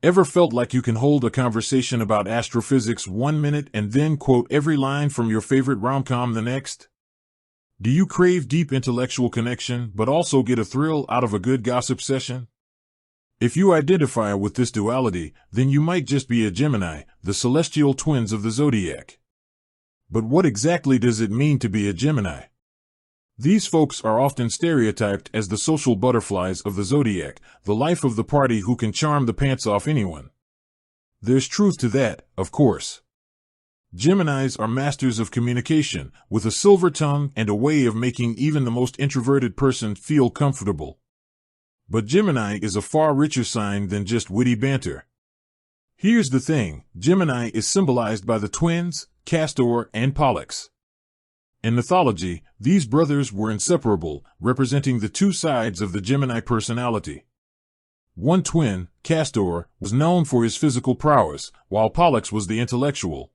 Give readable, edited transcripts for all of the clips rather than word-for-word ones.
Ever felt like you can hold a conversation about astrophysics 1 minute and then quote every line from your favorite rom-com the next? Do you crave deep intellectual connection but also get a thrill out of a good gossip session? If you identify with this duality, then you might just be a Gemini, the celestial twins of the zodiac. But what exactly does it mean to be a Gemini? These folks are often stereotyped as the social butterflies of the zodiac, the life of the party who can charm the pants off anyone. There's truth to that, of course. Geminis are masters of communication, with a silver tongue and a way of making even the most introverted person feel comfortable. But Gemini is a far richer sign than just witty banter. Here's the thing, Gemini is symbolized by the twins, Castor and Pollux. In mythology, these brothers were inseparable, representing the two sides of the Gemini personality. One twin, Castor, was known for his physical prowess, while Pollux was the intellectual.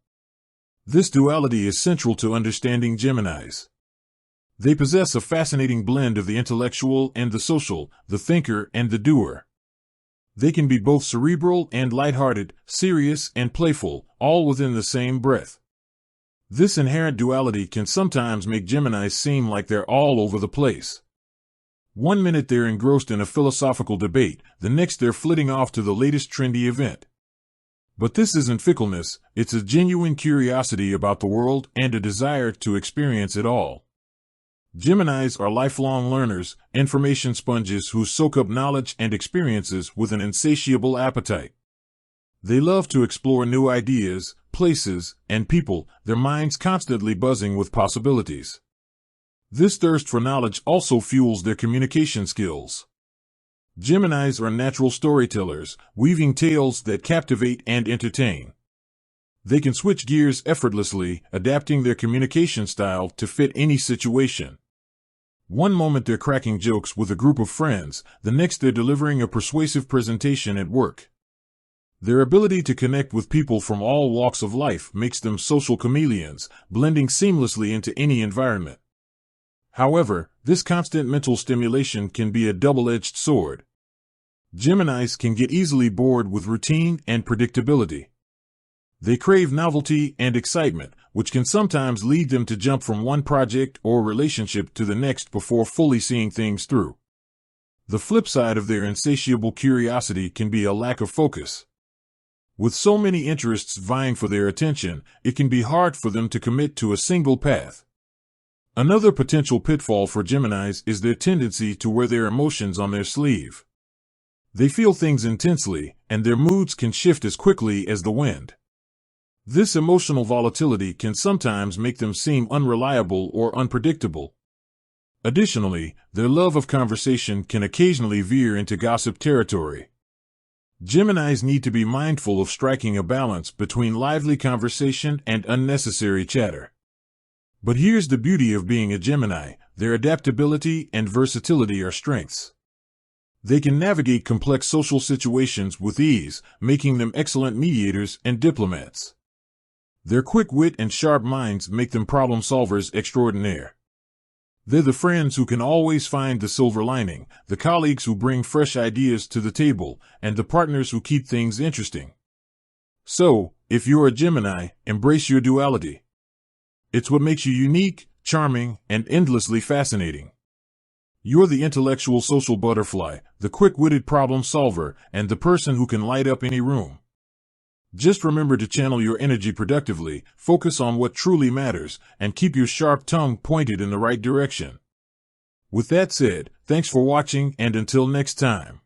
This duality is central to understanding Geminis. They possess a fascinating blend of the intellectual and the social, the thinker and the doer. They can be both cerebral and lighthearted, serious and playful, all within the same breath. This inherent duality can sometimes make Geminis seem like they're all over the place. 1 minute they're engrossed in a philosophical debate, the next they're flitting off to the latest trendy event. But this isn't fickleness, it's a genuine curiosity about the world and a desire to experience it all. Geminis are lifelong learners, information sponges who soak up knowledge and experiences with an insatiable appetite. They love to explore new ideas, places, and people, their minds constantly buzzing with possibilities. This thirst for knowledge also fuels their communication skills. Geminis are natural storytellers, weaving tales that captivate and entertain. They can switch gears effortlessly, adapting their communication style to fit any situation. One moment they're cracking jokes with a group of friends, the next they're delivering a persuasive presentation at work. Their ability to connect with people from all walks of life makes them social chameleons, blending seamlessly into any environment. However, this constant mental stimulation can be a double-edged sword. Geminis can get easily bored with routine and predictability. They crave novelty and excitement, which can sometimes lead them to jump from one project or relationship to the next before fully seeing things through. The flip side of their insatiable curiosity can be a lack of focus. With so many interests vying for their attention, it can be hard for them to commit to a single path. Another potential pitfall for Geminis is their tendency to wear their emotions on their sleeve. They feel things intensely, and their moods can shift as quickly as the wind. This emotional volatility can sometimes make them seem unreliable or unpredictable. Additionally, their love of conversation can occasionally veer into gossip territory. Geminis need to be mindful of striking a balance between lively conversation and unnecessary chatter. But here's the beauty of being a Gemini, their adaptability and versatility are strengths. They can navigate complex social situations with ease, making them excellent mediators and diplomats. Their quick wit and sharp minds make them problem solvers extraordinaire. They're the friends who can always find the silver lining, the colleagues who bring fresh ideas to the table, and the partners who keep things interesting. So, if you're a Gemini, embrace your duality. It's what makes you unique, charming, and endlessly fascinating. You're the intellectual social butterfly, the quick-witted problem solver, and the person who can light up any room. Just remember to channel your energy productively, focus on what truly matters, and keep your sharp tongue pointed in the right direction. With that said, thanks for watching and until next time.